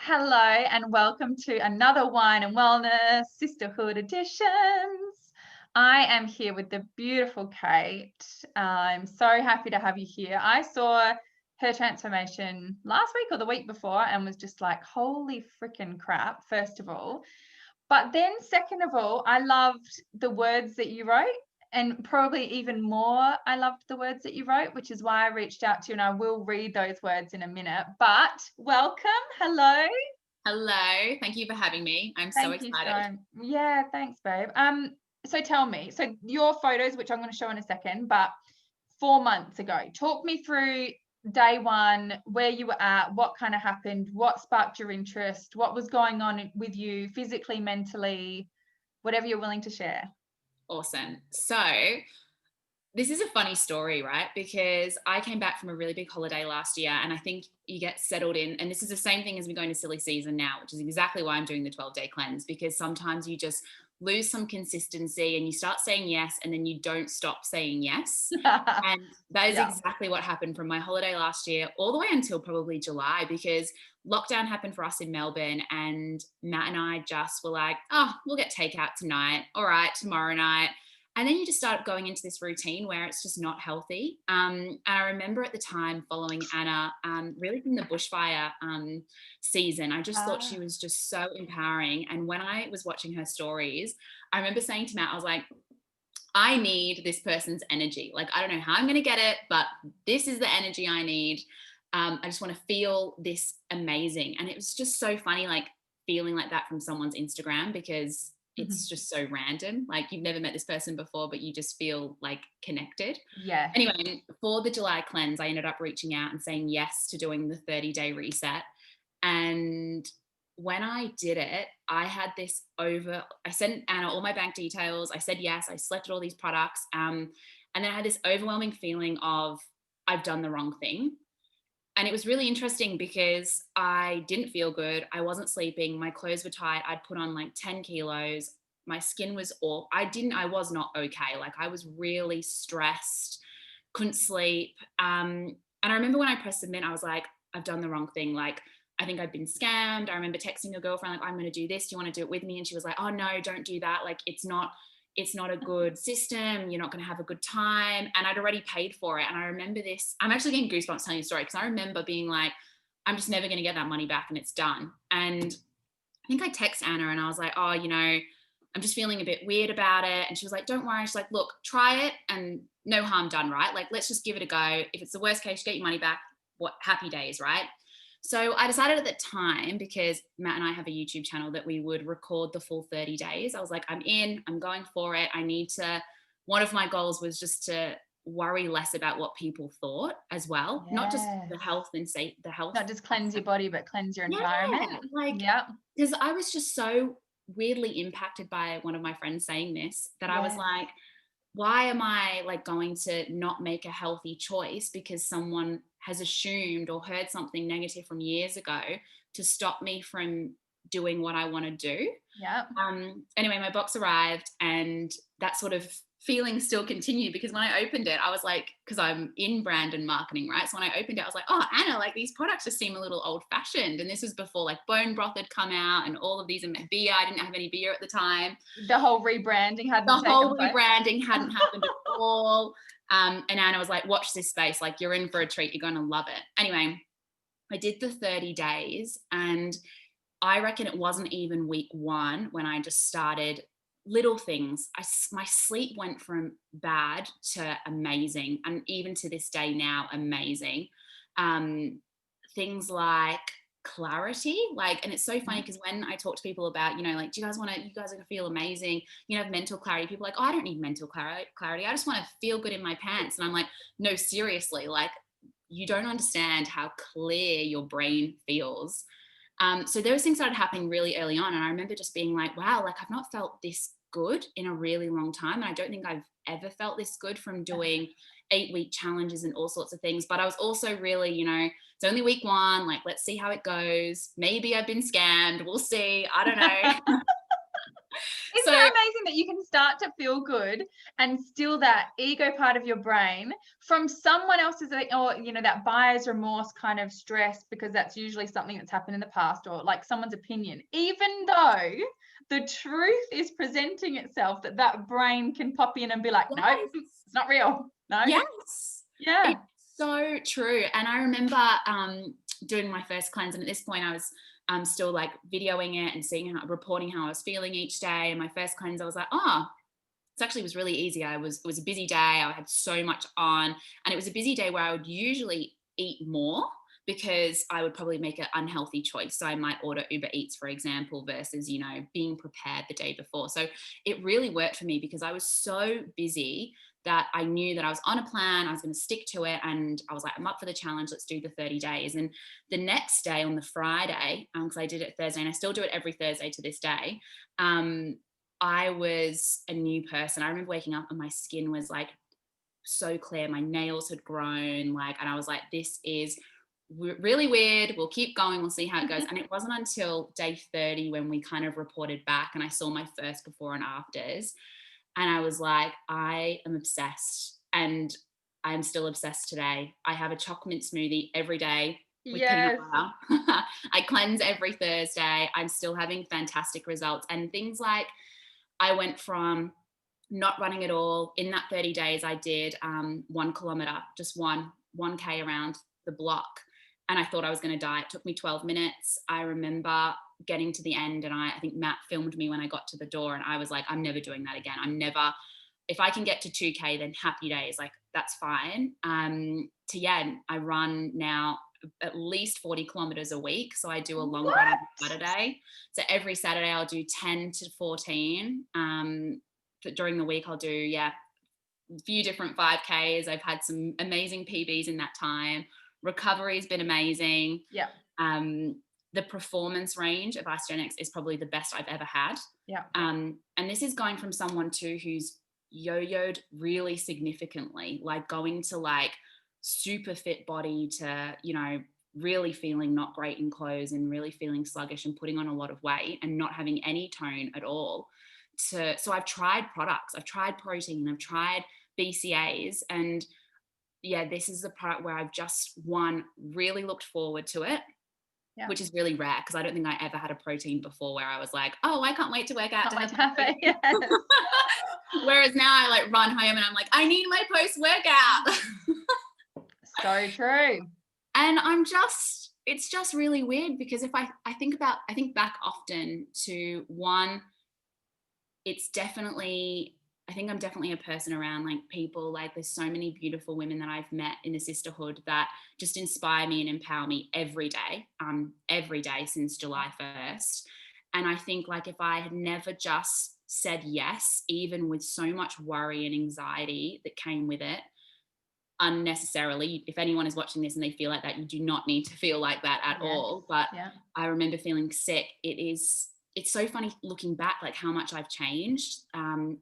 Hello and welcome to another Wine and Wellness Sisterhood editions. I am here with the beautiful Kate. I'm so happy to have you here. I saw her transformation last week or the week before and was just like, holy freaking crap, first of all. But then, second of all, I loved the words that you wrote. And probably even more, I loved the words that you wrote, which is why I reached out to you. And I will read those words in a minute. But welcome. Hello. Hello, thank you for having me. I'm so Thank you excited. so yeah, thanks, babe. So tell me, so your photos, which I'm going to show in a second, but 4 months ago, talk me through day one, where you were at, what kind of happened, what sparked your interest, what was going on with you physically, mentally, whatever you're willing to share. Awesome. So, this is a funny story, right? Because I came back from a really big holiday last year, and I think you get settled in. And this is the same thing as we're going to silly season now, which is exactly why I'm doing the 12-day cleanse, because sometimes you just lose some consistency and you start saying yes, and then you don't stop saying yes. And that is Yeah. exactly what happened from my holiday last year all the way until probably July, because lockdown happened for us in Melbourne, and Matt and I just were like, oh, we'll get takeout tonight. All right, tomorrow night. And then you just start going into this routine where it's just not healthy. And I remember at the time following Anna, really from the bushfire season. I just thought she Ah, was just so empowering. And when I was watching her stories, I remember saying to Matt, I was like, I need this person's energy. Like, I don't know how I'm going to get it, but this is the energy I need. I just want to feel this amazing. And it was just so funny, like feeling like that from someone's Instagram, because it's mhm. just so random. Like, you've never met this person before, but you just feel like connected. Yes. Anyway, for the July cleanse, I ended up reaching out and saying yes to doing the 30-day reset. And when I did it, I had this I sent Anna all my bank details. I said yes. I selected all these products. And then I had this overwhelming feeling of I've done the wrong thing. And it was really interesting because I didn't feel good. I wasn't sleeping. My clothes were tight. I'd put on like 10 kilos. My skin was all, I was not okay. Like, I was really stressed, couldn't sleep. And I remember when I pressed submit, I was like, I've done the wrong thing. Like, I think I've been scammed. I remember texting a girlfriend, like, I'm going to do this. Do you want to do it with me? And she was like, oh, no, don't do that. Like, it's not a good system. You're not going to have a good time. And I'd already paid for it. And I remember this, I'm actually getting goosebumps telling you the story, because I remember being like, I'm just never going to get that money back and it's done. And I think I text Anna and I was like, oh, I'm just feeling a bit weird about it. And she was like, don't worry. She's like, look, try it and no harm done, right? Like, let's just give it a go. If it's the worst case, get your money back. What happy days, right? So I decided at the time, because Matt and I have a YouTube channel, that we would record the full 30 days. I was like, I'm going for it. One of my goals was just to worry less about what people thought as well, not just Yes. the health and say the health Not just cleanse your aspect. body, but cleanse your Yeah, environment. like, Yep. because I was just so weirdly impacted by one of my friends saying this, that I was Yes. like, why am I like going to not make a healthy choice because someone has assumed or heard something negative from years ago to stop me from doing what I want to do? Yep. Anyway, my box arrived, and that sort of feeling still continued, because when I opened it, I was like, because I'm in brand and marketing, right? So when I opened it, I was like, oh, Anna, like, these products just seem a little old fashioned. And this was before like bone broth had come out and all of these, and beer. I didn't have any beer at the time. The whole rebranding hadn't The taken whole place. rebranding hadn't happened at all. And Anna was like, watch this space. Like, you're in for a treat. You're going to love it. Anyway, I did the 30 days, and I reckon it wasn't even week one when I just started little things. My sleep went from bad to amazing, and even to this day now, amazing. Um, Things like clarity, like, and it's so funny Mhm. because when I talk to people about, like, do you guys want to, you guys are gonna feel amazing, have mental clarity, people are like, oh, I don't need mental clarity, I just want to feel good in my pants. And I'm like, no, seriously, like, you don't understand how clear your brain feels. So those things started happening really early on. And I remember just being like, wow, like, I've not felt this good in a really long time. And I don't think I've ever felt this good from doing 8-week challenges and all sorts of things. But I was also really, it's only week one. Like, let's see how it goes. Maybe I've been scammed. We'll see. I don't know. Isn't that amazing that you can start to feel good and steal that ego part of your brain from someone else's, or, you know, that buyer's remorse kind of stress, because that's usually something that's happened in the past, or like someone's opinion, even though the truth is presenting itself, that brain can pop in and be like, no, it's not real. No. Yes. Yeah. It's so true. And I remember doing my first cleanse, and at this point I was still like videoing it and reporting how I was feeling each day. And my first cleanse, I was like, it actually was really easy. It was a busy day. I had so much on, and it was a busy day where I would usually eat more because I would probably make an unhealthy choice. So I might order Uber Eats, for example, versus, you know, being prepared the day before. So it really worked for me because I was so busy that I knew that I was on a plan, I was going to stick to it. And I was like, I'm up for the challenge. Let's do the 30 days. And the next day on the Friday, because I did it Thursday and I still do it every Thursday to this day, I was a new person. I remember waking up and my skin was like so clear. My nails had grown, like, and I was like, this is really weird. We'll keep going. We'll see how it goes. And it wasn't until day 30 when we kind of reported back and I saw my first before and afters. And I was like, I am obsessed, and I'm still obsessed today. I have a chocolate mint smoothie every day with peanut butter. I cleanse every Thursday. I'm still having fantastic results. And things like, I went from not running at all. In that 30 days, I did 1 kilometer, just 1K around the block. And I thought I was going to die. It took me 12 minutes. I remember getting to the end, and I think Matt filmed me when I got to the door, and I was like, I'm never doing that again. If I can get to 2K, then happy days, like that's fine. I run now at least 40 kilometers a week. So I do a long run on Saturday. So every Saturday I'll do 10 to 14. But during the week I'll do, a few different 5Ks. I've had some amazing PBs in that time. Recovery has been amazing. Yeah. The performance range of Isogenics is probably the best I've ever had. Yeah. And this is going from someone too who's yo-yoed really significantly, like going to like super fit body to, you know, really feeling not great in clothes and really feeling sluggish and putting on a lot of weight and not having any tone at all. So I've tried products, I've tried protein, I've tried BCAAs, and this is the part where I've just really looked forward to it. Yeah. Which is really rare because I don't think I ever had a protein before where I was like, oh, I can't wait to work out. To have it. Yes. Whereas now I like run home and I'm like, I need my post-workout. So true. And it's just really weird because if I think back often to I think I'm definitely a person around like people, like there's so many beautiful women that I've met in the sisterhood that just inspire me and empower me every day since July 1st. And I think like if I had never just said yes, even with so much worry and anxiety that came with it unnecessarily, if anyone is watching this and they feel like that, you do not need to feel like that at all. But I remember feeling sick. It's so funny looking back, like how much I've changed.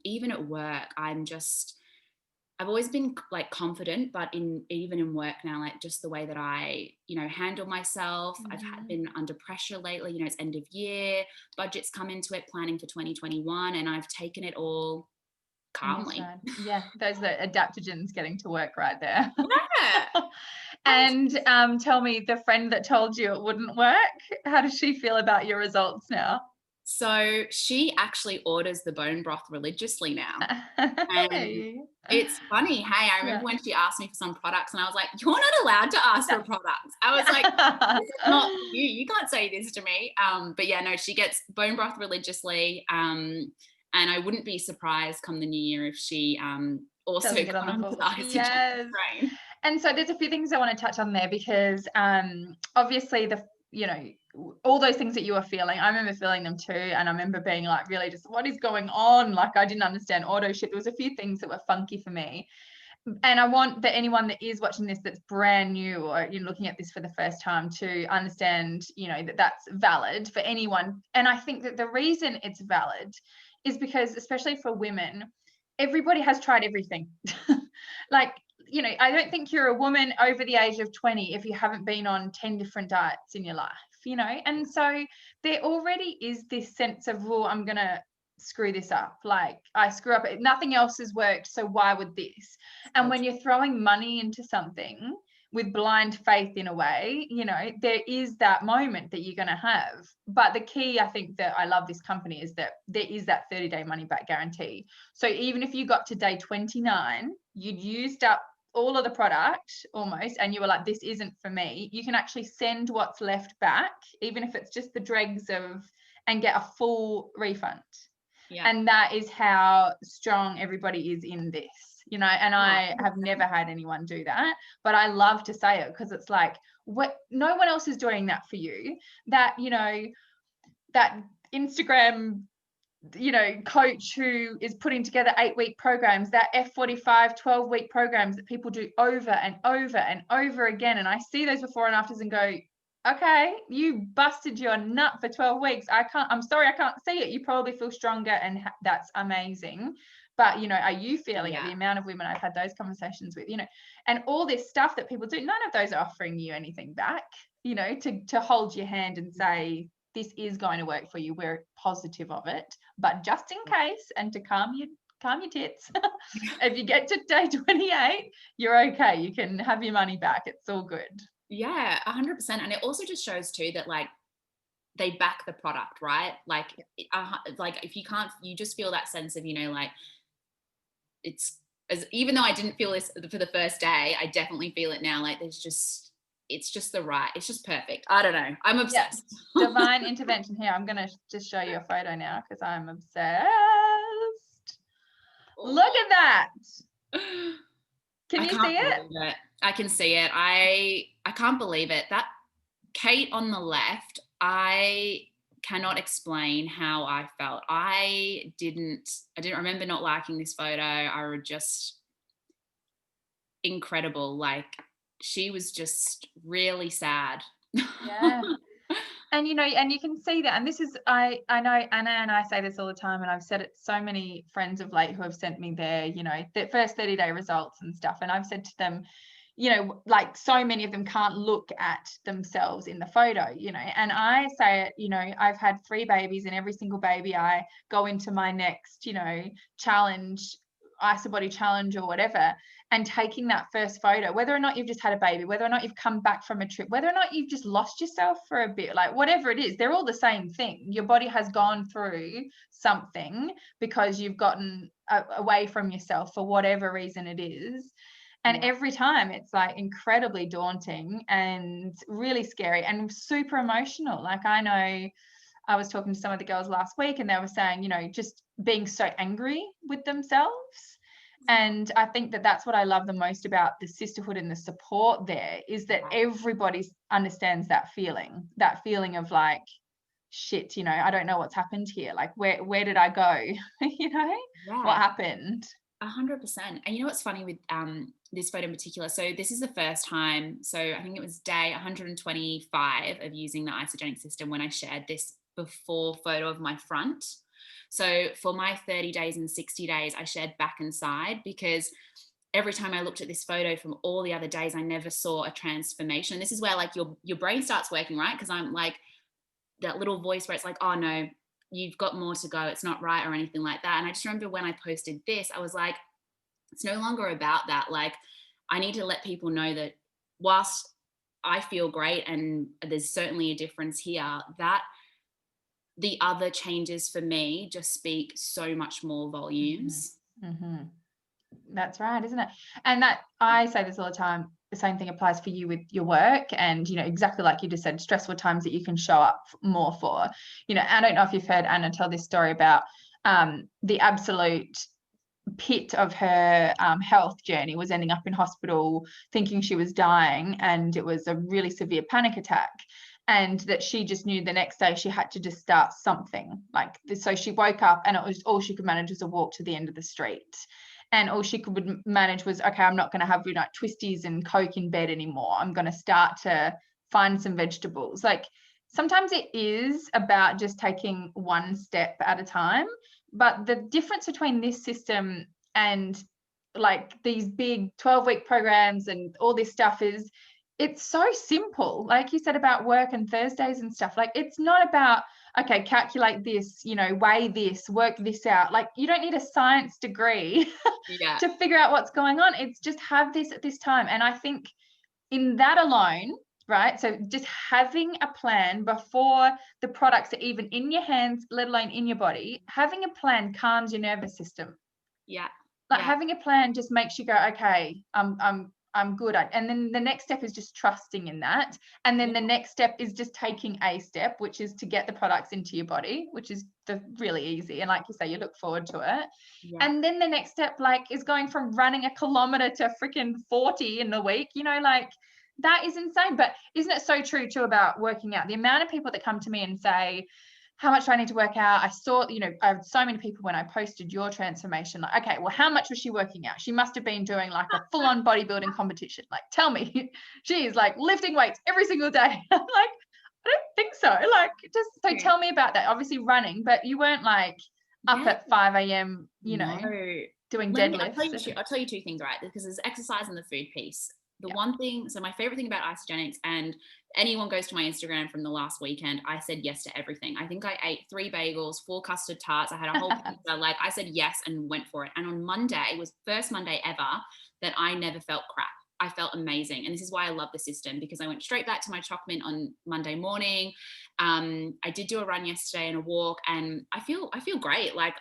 Even at work, I've always been like confident, but even in work now, like just the way that I, you know, handle myself. Mm-hmm. I've been under pressure lately, you know, it's end of year, budgets come into it, planning for 2021, and I've taken it all calmly. Yeah, those are the adaptogens getting to work right there. Yeah. And tell me, the friend that told you it wouldn't work, how does she feel about your results now? So she actually orders the bone broth religiously now. And it's funny. Hey, I remember when she asked me for some products and I was like, you're not allowed to ask for products. I was like, this is not you. You can't say this to me. But she gets bone broth religiously. And I wouldn't be surprised come the new year if she also get on the brain. And so there's a few things I want to touch on there because obviously all those things that you were feeling, I remember feeling them too. And I remember being like, really just what is going on? Like I didn't understand auto shit. There was a few things that were funky for me. And I want that anyone that is watching this that's brand new or you're looking at this for the first time to understand, you know, that that's valid for anyone. And I think that the reason it's valid is because, especially for women, everybody has tried everything. Like, you know, I don't think you're a woman over the age of 20 if you haven't been on 10 different diets in your life, you know. And so there already is this sense of, well, I'm going to screw this up. Like, I screw up. Nothing else has worked, so why would this? And when you're throwing money into something with blind faith in a way, you know, there is that moment that you're going to have. But the key, I think, that I love this company is that there is that 30-day money back guarantee. So even if you got to day 29, you'd used up all of the product almost, and you were like, this isn't for me, you can actually send what's left back, even if it's just the dregs of, and get a full refund. Yeah. And that is how strong everybody is in this, you know. And I have never had anyone do that, but I love to say it because it's like, what, no one else is doing that for you. That, you know, that Instagram, you know, coach who is putting together 8-week programs, that F45 12-week programs that people do over and over and over again. And I see those before and afters and go, okay, you busted your nut for 12 weeks. I'm sorry, I can't see it. You probably feel stronger, and that's amazing. But, you know, are you feeling it? The amount of women I've had those conversations with, you know, and all this stuff that people do, none of those are offering you anything back, you know, to hold your hand and say, this is going to work for you. We're positive of it. But just in case, and to calm your tits, if you get to day 28, you're okay. You can have your money back. It's all good. Yeah, 100%. And it also just shows too that, like, they back the product, right? Like, like if you can't, you just feel that sense of, you know, like, it's, as even though I didn't feel this for the first day, I definitely feel it now. Like, it's just it's just perfect. I don't know. I'm obsessed. Yeah. Divine intervention here. I'm going to just show you a photo now because I'm obsessed. Oh. Look at that. Can you see it? I can see it. I can't believe it. That Kate on the left, I cannot explain how I felt. I didn't remember not liking this photo. I was just incredible. Like, she was just really sad. Yeah. And, you know, and you can see that. And this is, I know Anna and I say this all the time, and I've said it to so many friends of late who have sent me their, you know, their first 30-day results and stuff. And I've said to them, you know, like, so many of them can't look at themselves in the photo, you know. And I say it, you know, I've had 3 babies, and every single baby I go into my next, you know, challenge, IsoBody challenge or whatever, and taking that first photo, whether or not you've just had a baby, whether or not you've come back from a trip, whether or not you've just lost yourself for a bit, like, whatever it is, they're all the same thing. Your body has gone through something because you've gotten away from yourself for whatever reason it is. And every time it's like incredibly daunting and really scary and super emotional. Like, I know I was talking to some of the girls last week, and they were saying, you know, just being so angry with themselves. And I think that that's what I love the most about the sisterhood and the support there, is that everybody understands that feeling of like, shit, you know, I don't know what's happened here. Like, where did I go? You know, what happened? 100%. And you know what's funny with this photo in particular? So this is the first time, so I think it was day 125 of using the isogenic system when I shared this before photo of my front. So for my 30 days and 60 days, I shared back and side, because every time I looked at this photo from all the other days, I never saw a transformation. And this is where, like, your brain starts working, right? Because I'm like, that little voice where it's like, oh no, you've got more to go, it's not right, or anything like that. And I just remember when I posted this, I was like, it's no longer about that. Like, I need to let people know that whilst I feel great and there's certainly a difference here, that the other changes for me just speak so much more volumes. Mm-hmm. That's right, isn't it? And that, I say this all the time, the same thing applies for you with your work, and, you know, exactly like you just said, stressful times that you can show up more for. You know, I don't know if you've heard Anna tell this story about the absolute pit of her health journey was ending up in hospital thinking she was dying, and it was a really severe panic attack. And that she just knew the next day she had to just start something like this. So she woke up, and it was all she could manage was a walk to the end of the street. And all she could manage was, okay, I'm not going to have, you know, twisties and Coke in bed anymore. I'm going to start to find some vegetables. Like, sometimes it is about just taking one step at a time. But the difference between this system and like these big 12-week programs and all this stuff is, it's so simple. Like you said about work and Thursdays and stuff, like, it's not about, okay, calculate this, you know, weigh this, work this out. Like, you don't need a science degree Yeah. to figure out what's going on. It's just have this at this time. And I think in that alone, right? So just having a plan before the products are even in your hands, let alone in your body, having a plan calms your nervous system. Yeah. Like Yeah. having a plan just makes you go, okay, I'm good at, and then the next step is just trusting in that. And then Yeah. the next step is just taking a step, which is to get the products into your body, which is the really easy. And like you say, you look forward to it. Yeah. And then the next step, like, is going from running a kilometer to freaking 40 in the week, you know, like that is insane. But isn't it so true too about working out? The amount of people that come to me and say, how much do I need to work out? I saw, you know, I had so many people when I posted your transformation, like, okay, well, how much was she working out? She must have been doing like a full-on bodybuilding competition. Like, tell me. She's like lifting weights every single day. I'm like, I don't think so. Like, just so tell me about that. Obviously running, but you weren't like up Yeah. at 5 a.m., you know, No. doing deadlifts. I'll tell you two things, right? Because there's exercise and the food piece. The Yeah. one thing, so my favorite thing about isogenics, and anyone goes to my Instagram from the last weekend, I said yes to everything. I think I ate 3 bagels, 4 custard tarts. I had a whole pizza. Like, I said yes and went for it. And on Monday, it was first Monday ever that I never felt crap. I felt amazing. And this is why I love the system, because I went straight back to my choc mint on Monday morning. I did do a run yesterday and a walk, and I feel great. Like,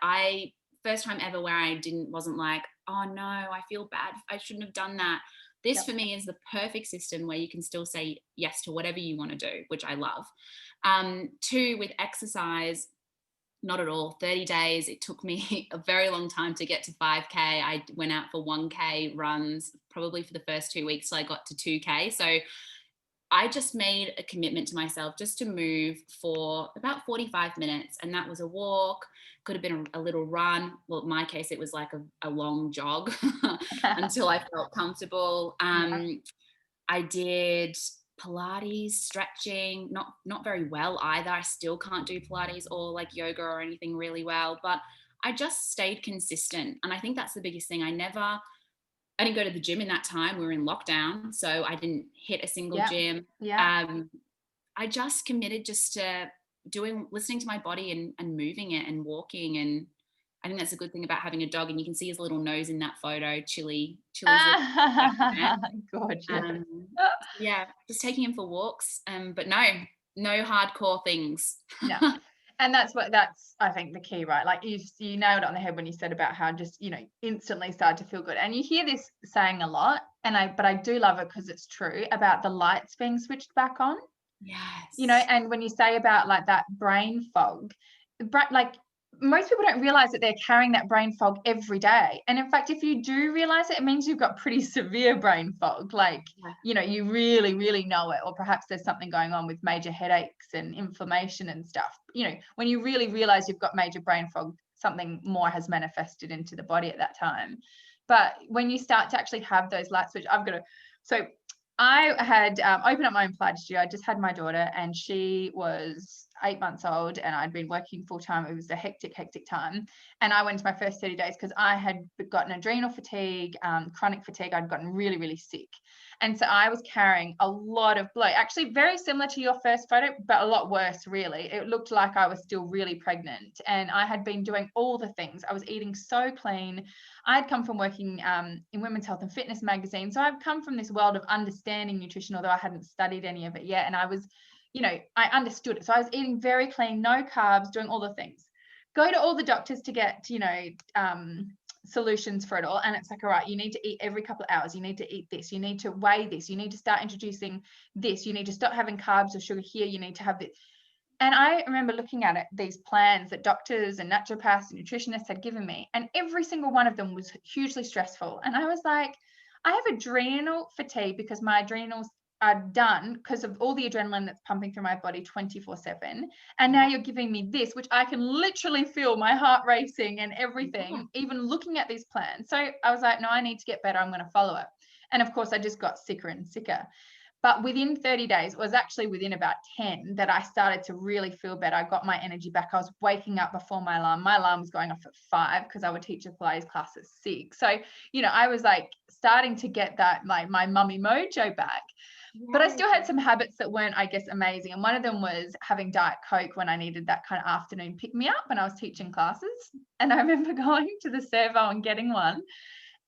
first time ever where I wasn't like, oh no, I feel bad, I shouldn't have done that. This Yep. for me is the perfect system where you can still say yes to whatever you want to do, which I love. 2, with exercise, not at all. 30 days. It took me a very long time to get to 5K. I went out for 1K runs probably for the first 2 weeks till I got to 2K. So I just made a commitment to myself just to move for about 45 minutes. And that was a walk, could have been a little run. Well, in my case, it was like a long jog until I felt comfortable. I did Pilates, stretching, not very well either. I still can't do Pilates or like yoga or anything really well, but I just stayed consistent. And I think that's the biggest thing. I didn't go to the gym in that time. We were in lockdown, so I didn't hit a single gym. Yeah. I just committed just to listening to my body and moving it and walking. And I think that's a good thing about having a dog. And you can see his little nose in that photo, Chili's Gorgeous. yeah, just taking him for walks. But no hardcore things. No. And that's I think the key, right? Like you nailed it on the head when you said about how just, you know, instantly started to feel good. And you hear this saying a lot, but I do love it because it's true, about the lights being switched back on. Yes. You know, and when you say about like that brain fog, like most people don't realize that they're carrying that brain fog every day. And in fact, if you do realize it, it means you've got pretty severe brain fog. Like, you know, you really, really know it, or perhaps there's something going on with major headaches and inflammation and stuff. You know, when you really realize you've got major brain fog, something more has manifested into the body at that time. But when you start to actually have those light switch, so I had opened up my own Pilates studio. I just had my daughter, and she was 8 months old, and I'd been working full time. It was a hectic time. And I went to my first 30 days because I had gotten adrenal fatigue, chronic fatigue. I'd gotten really, really sick. And so I was carrying a lot of bloat, actually very similar to your first photo, but a lot worse, really. It looked like I was still really pregnant, and I had been doing all the things. I was eating so clean. I'd come from working in Women's Health and Fitness magazine. So I've come from this world of understanding nutrition, although I hadn't studied any of it yet. And I was, you know, I understood it. So I was eating very clean, no carbs, doing all the things. Go to all the doctors to get, you know, solutions for it all. And it's like, all right, you need to eat every couple of hours. You need to eat this. You need to weigh this. You need to start introducing this. You need to stop having carbs or sugar here. You need to have this. And I remember looking at it, these plans that doctors and naturopaths and nutritionists had given me, and every single one of them was hugely stressful. And I was like, I have adrenal fatigue because my adrenals are done because of all the adrenaline that's pumping through my body 24/7. And now you're giving me this, which I can literally feel my heart racing and everything, even looking at these plans. So I was like, no, I need to get better. I'm going to follow it. And of course, I just got sicker and sicker. But within 30 days, it was actually within about 10 that I started to really feel better. I got my energy back. I was waking up before my alarm. My alarm was going off at 5 because I would teach a Pilates class at 6. So, you know, I was like starting to get that, like my mummy mojo back. But I Yeah. still had some habits that weren't, I guess, amazing. And one of them was having Diet Coke when I needed that kind of afternoon pick me up when I was teaching classes. And I remember going to the servo and getting one.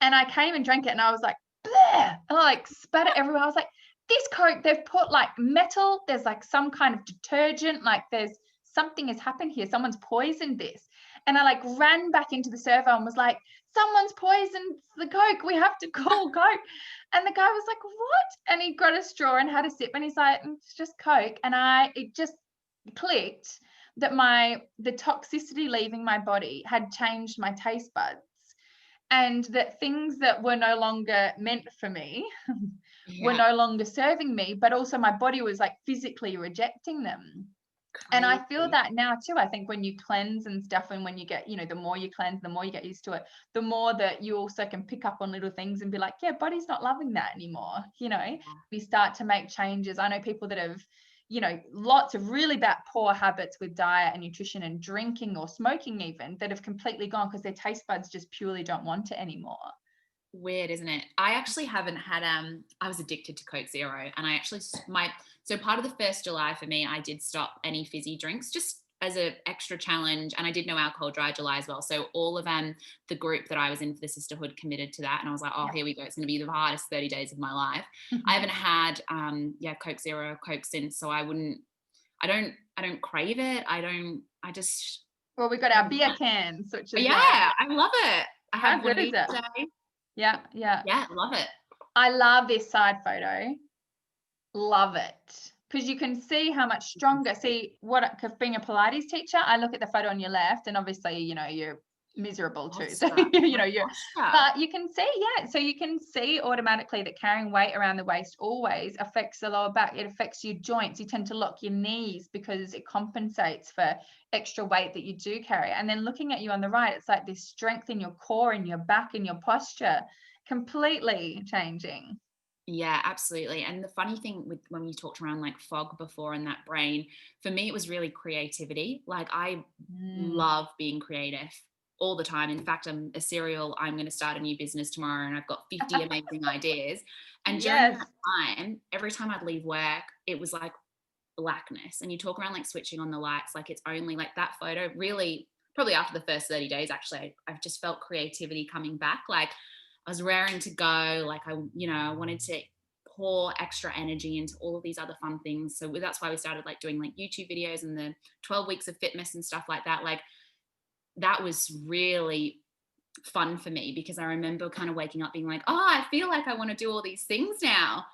And I came and drank it and I was like, bleh! And I like spat it everywhere. I was like, this Coke, they've put like metal, there's like some kind of detergent, like there's something has happened here. Someone's poisoned this. And I like ran back into the servo and was like, someone's poisoned the Coke. We have to call Coke. And the guy was like, what? And he got a straw and had a sip and he's like, it's just Coke. And it just clicked that the toxicity leaving my body had changed my taste buds, and that things that were no longer meant for me were Yeah. no longer serving me, but also my body was like physically rejecting them. And I feel Crazy. that now too. I think when you cleanse and stuff, and when you get, the more you cleanse, the more you get used to it, the more that you also can pick up on little things and be like, yeah, body's not loving that anymore. We start to make changes. I know people that have, lots of really bad, poor habits with diet and nutrition and drinking or smoking even, that have completely gone because their taste buds just purely don't want it anymore. Weird, isn't it? I actually haven't had I was addicted to Coke Zero, and I actually so part of the first July for me, I did stop any fizzy drinks just as an extra challenge, and I did no alcohol dry July as well. So all of the group that I was in for the Sisterhood committed to that, and I was like, oh, here we go. It's going to be the hardest 30 days of my life. I haven't had Coke Zero, Coke since, so I don't crave it. I just Well, we've got our beer cans, which is I love it. I how have one good of is each it? day. Yeah. Yeah, love it. I love this side photo. Love it. Because you can see how much stronger. See, because being a Pilates teacher, I look at the photo on your left, and obviously, you're miserable too. So, Posture. but you can see, so you can see automatically that carrying weight around the waist always affects the lower back. It affects your joints. You tend to lock your knees because it compensates for extra weight that you do carry. And then looking at you on the right, it's like this strength in your core and your back and your posture completely changing. Yeah, absolutely. And the funny thing with when you talked around like fog before and that brain, for me, it was really creativity. Like I love being creative all the time. In fact, I'm going to start a new business tomorrow and I've got 50 amazing ideas. And during Yes. that time, every time I'd leave work, it was like blackness. And you talk around like switching on the lights, like it's only like that photo really, probably after the first 30 days, actually, I've just felt creativity coming back. Like I was raring to go. Like I wanted to pour extra energy into all of these other fun things. So that's why we started like doing like YouTube videos and the 12 weeks of fitness and stuff like that. Like that was really fun for me because I remember kind of waking up being like, oh, I feel like I want to do all these things now.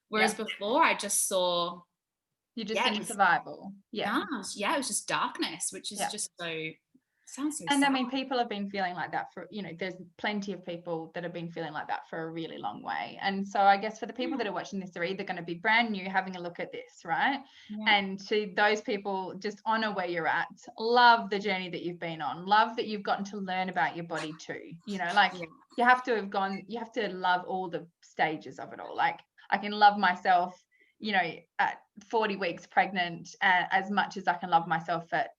Whereas before I just saw you're just in survival. Yeah, it was just darkness, which is just sounds so and sad. I mean, people have been feeling like that for, there's plenty of people that have been feeling like that for a really long way. And so I guess for the people that are watching this, they're either going to be brand new having a look at this, right? And to those people, just honor where you're at. Love the journey that you've been on. Love that you've gotten to learn about your body too. You have to love all the stages of it all. Like I can love myself, at 40 weeks pregnant, as much as I can love myself at,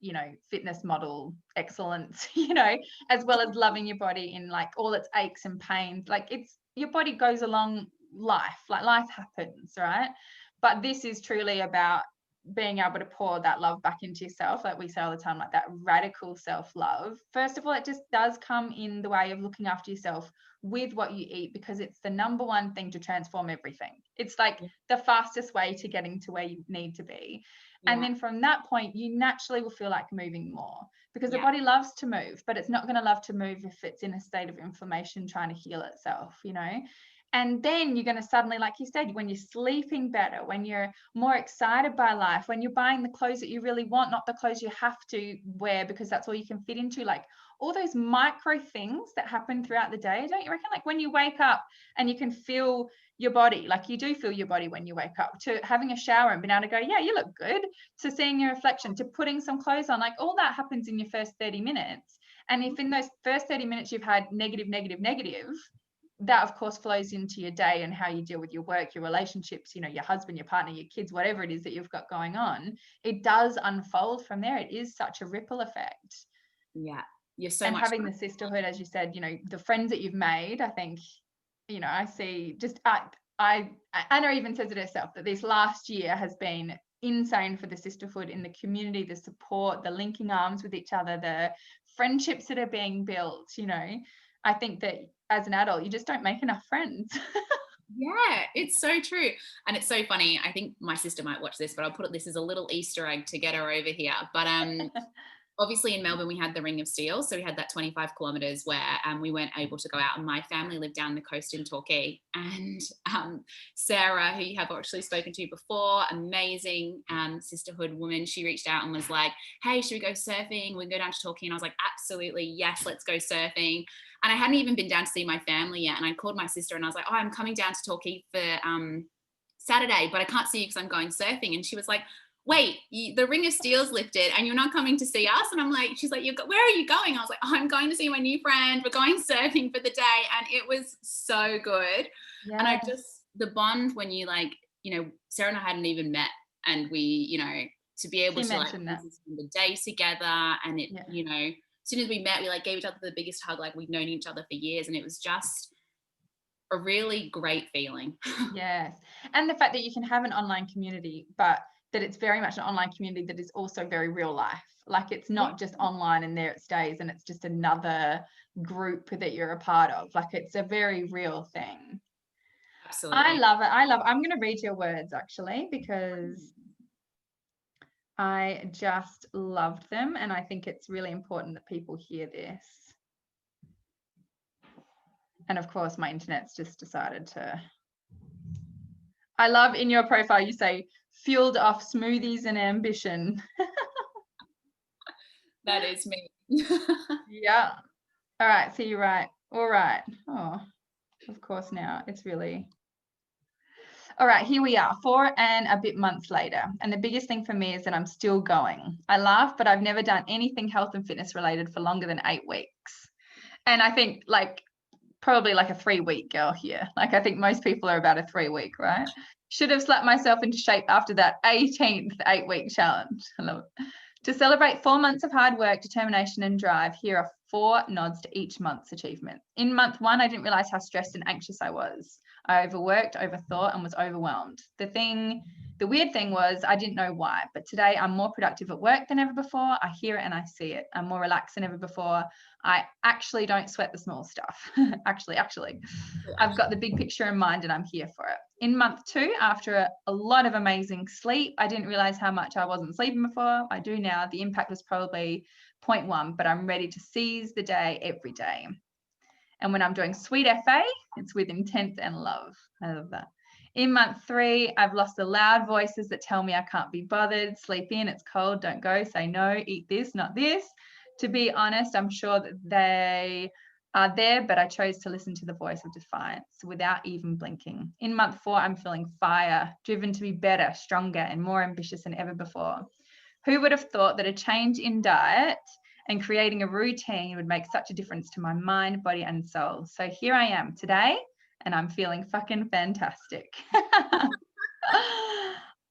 fitness model excellence, as well as loving your body in like all its aches and pains. Like your body goes along life, like life happens, right? But this is truly about being able to pour that love back into yourself, like we say all the time, like that radical self-love. First of all, it just does come in the way of looking after yourself with what you eat, because it's the number one thing to transform everything. It's like the fastest way to getting to where you need to be. And then from that point, you naturally will feel like moving more, because the body loves to move, but it's not going to love to move if it's in a state of inflammation trying to heal itself, And then you're going to suddenly, like you said, when you're sleeping better, when you're more excited by life, when you're buying the clothes that you really want, not the clothes you have to wear because that's all you can fit into, like all those micro things that happen throughout the day, don't you reckon? Like when you wake up and you can feel your body, like you do feel your body when you wake up, to having a shower and being able to go, yeah, you look good, to seeing your reflection, to putting some clothes on, like all that happens in your first 30 minutes. And if in those first 30 minutes you've had negative, that of course flows into your day and how you deal with your work, your relationships, your husband, your partner, your kids, whatever it is that you've got going on, it does unfold from there. It is such a ripple effect. Yeah, you're so and much having fun. the sisterhood, as you said, the friends that you've made, I think, I see just Anna even says it herself, that this last year has been insane for the sisterhood in the community, the support, the linking arms with each other, the friendships that are being built. You know, I think that as an adult, you just don't make enough friends. Yeah, it's so true. And it's so funny. I think my sister might watch this, but I'll put this as a little Easter egg to get her over here. But obviously in Melbourne, we had the Ring of Steel. So we had that 25 kilometres where we weren't able to go out. And my family lived down the coast in Torquay. And Sarah, who you have actually spoken to before, amazing sisterhood woman, she reached out and was like, hey, should we go surfing? We can go down to Torquay. And I was like, absolutely, yes, let's go surfing. And I hadn't even been down to see my family yet. And I called my sister and I was like, oh, I'm coming down to Torquay for Saturday, but I can't see you because I'm going surfing. And she was like, wait, the Ring of Steel's lifted and you're not coming to see us? And I'm like, she's like, where are you going? I was like, oh, I'm going to see my new friend. We're going surfing for the day. And it was so good. Yeah. And I just, the bond when you like, you know, Sarah and I hadn't even met, and we, you know, to be able to like spend the day together, and it, you know, as soon as we met, we like gave each other the biggest hug, like we'd known each other for years. And it was just a really great feeling. Yes. And the fact that you can have an online community, but that it's very much an online community that is also very real life. Like it's not just online and there it stays and it's just another group that you're a part of. Like it's a very real thing. Absolutely. I love it. I'm going to read your words actually, because I just loved them. And I think it's really important that people hear this. And of course, my internet's just decided to. I love in your profile, you say, fueled off smoothies and ambition. That is me. Yeah. All right. So you're right. All right. Oh, of course now it's really. All right, here we are, 4 and a bit months later. And the biggest thing for me is that I'm still going. I laugh, but I've never done anything health and fitness related for longer than 8 weeks. And I think like probably like a 3-week girl here. Like I think most people are about a 3-week, right? Should have slapped myself into shape after that 18th 8-week challenge. I love it. To celebrate 4 months of hard work, determination, and drive, here are 4 nods to each month's achievement. In month 1, I didn't realize how stressed and anxious I was. I overworked, overthought, and was overwhelmed. The weird thing was I didn't know why, but today I'm more productive at work than ever before. I hear it and I see it. I'm more relaxed than ever before. I actually don't sweat the small stuff. actually, I've got the big picture in mind and I'm here for it. In month 2, after a lot of amazing sleep, I didn't realize how much I wasn't sleeping before. I do now. The impact was probably 0.1, but I'm ready to seize the day every day. And when I'm doing sweet FA, it's with intent and love. I love that. In month 3, I've lost the loud voices that tell me I can't be bothered. Sleep in, it's cold, don't go, say no, eat this, not this. To be honest, I'm sure that they are there, but I chose to listen to the voice of defiance without even blinking. In month 4, I'm feeling fire, driven to be better, stronger, and more ambitious than ever before. Who would have thought that a change in diet and creating a routine would make such a difference to my mind, body, and soul? So here I am today, and I'm feeling fucking fantastic.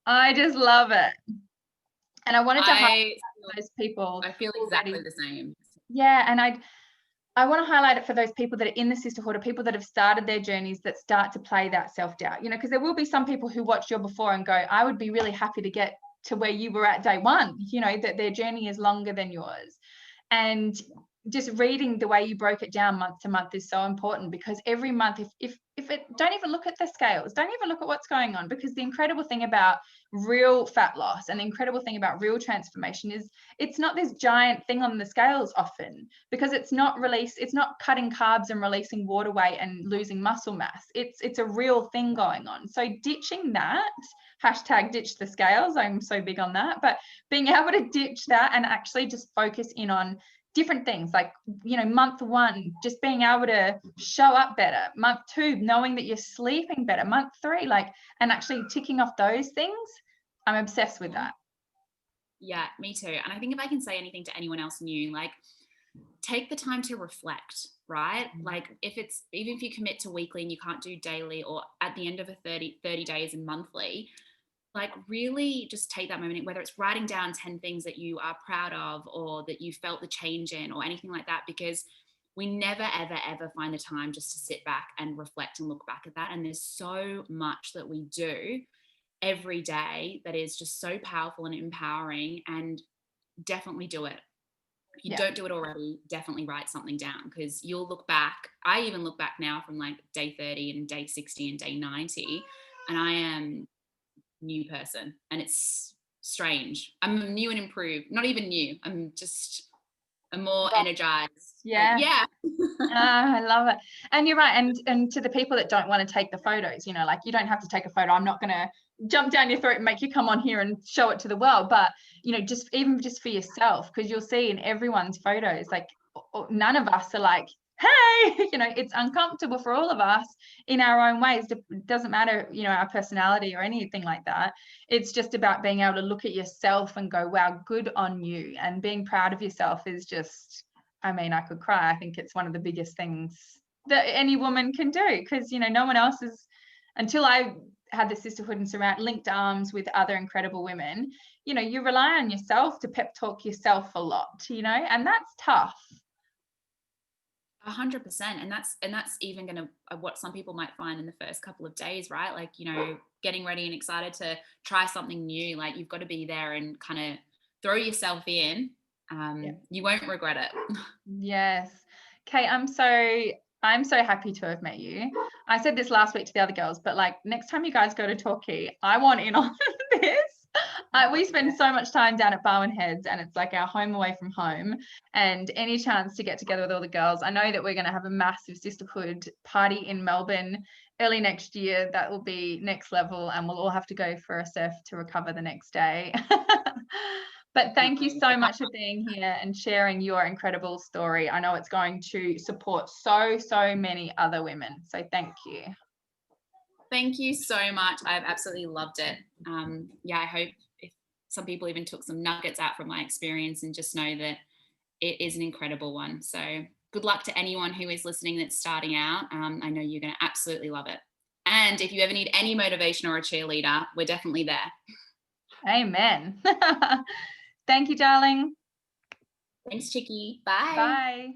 I just love it. And I wanted to highlight those people. I feel exactly the same. Yeah, and I want to highlight it for those people that are in the sisterhood, or people that have started their journeys that start to play that self-doubt, you know, because there will be some people who watch your before and go, I would be really happy to get to where you were at day 1, you know, that their journey is longer than yours. And just reading the way you broke it down month to month is so important, because every month, if it, don't even look at the scales, don't even look at what's going on, because the incredible thing about real fat loss and the incredible thing about real transformation is it's not this giant thing on the scales often, because it's not cutting carbs and releasing water weight and losing muscle mass. It's a real thing going on. So ditching that, hashtag ditch the scales, I'm so big on that, but being able to ditch that and actually just focus in on different things, like, you know, month 1, just being able to show up better. Month 2, knowing that you're sleeping better. Month 3, like, and actually ticking off those things. I'm obsessed with that. Yeah, me too. And I think if I can say anything to anyone else new, like, take the time to reflect, right? Like even if you commit to weekly and you can't do daily, or at the end of a 30 days and monthly, like really just take that moment, whether it's writing down 10 things that you are proud of or that you felt the change in or anything like that, because we never, ever, ever find the time just to sit back and reflect and look back at that. And there's so much that we do every day that is just so powerful and empowering, and definitely do it. If you Yeah. don't do it already, definitely write something down, because you'll look back. I even look back now from like day 30 and day 60 and day 90, and I am a new person, and it's strange. I'm new and improved. Not even new. I'm just a more Well, energized. yeah. Yeah. I love it. And you're right. And to the people that don't want to take the photos, like you don't have to take a photo. I'm not going to jump down your throat and make you come on here and show it to the world. But, just even just for yourself, because you'll see in everyone's photos, like none of us are like, hey, it's uncomfortable for all of us in our own ways. It doesn't matter, our personality or anything like that. It's just about being able to look at yourself and go, wow, good on you. And being proud of yourself is just, I mean, I could cry. I think it's one of the biggest things that any woman can do, because, no one else is, until I had the Sisterhood and linked arms with other incredible women, you rely on yourself to pep talk yourself a lot, and that's tough. 100%. And that's even going to what some people might find in the first couple of days, right? Like, getting ready and excited to try something new. Like, you've got to be there and kind of throw yourself in. You won't regret it. Yes. Kate, I'm so happy to have met you. I said this last week to the other girls, but like next time you guys go to Torquay, I want in on this. We spend so much time down at Barwon Heads, and it's like our home away from home. And any chance to get together with all the girls, I know that we're going to have a massive Sisterhood party in Melbourne early next year. That will be next level, and we'll all have to go for a surf to recover the next day. But thank you so much for being here and sharing your incredible story. I know it's going to support so many other women. So thank you. Thank you so much. I've absolutely loved it. I hope if some people even took some nuggets out from my experience and just know that it is an incredible one. So good luck to anyone who is listening that's starting out. I know you're going to absolutely love it. And if you ever need any motivation or a cheerleader, we're definitely there. Amen. Thank you, darling. Thanks, Chicky. Bye. Bye.